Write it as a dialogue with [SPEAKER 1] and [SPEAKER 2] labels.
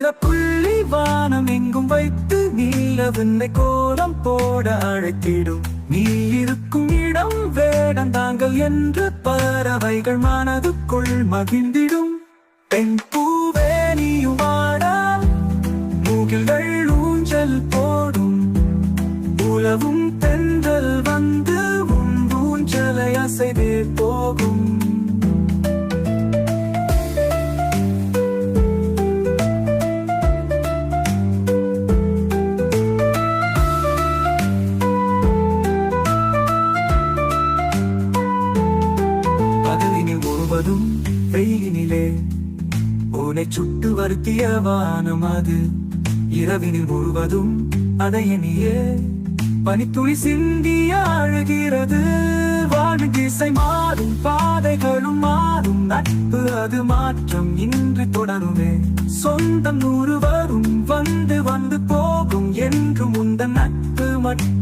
[SPEAKER 1] புள்ளி வானம் எங்கும் வைத்து நீலவிண்ணை கோலம் போட அழைத்திடும். நீ இருக்கும் இடம் வேடந்தாங்கள் என்று பறவைகள் மனதுக்குள் மகிழ்ந்திடும். பெண் பூவே நீயும் ஆடால் மூகில்கள் ஊஞ்சல் போடும். உலவும் தென்றல் வந்து உன் ஊஞ்சலை அசைவே போகும். வெயிலினிலே உன்னை சுட்டு வருத்திய வானம் அது. இரவினில் முழுவதும் அதை எண்ணியே பனித்துளி சிந்திய அழுகிறது. வாழ்வின் திசை மாறும், பாதைகளும் மாறும், நட்பு அது மாற்றம் இன்று தொடருமே. சொந்தம் 100 வரும், வந்து வந்து போகும், என்றும் உந்தன் நட்பு மட்டும்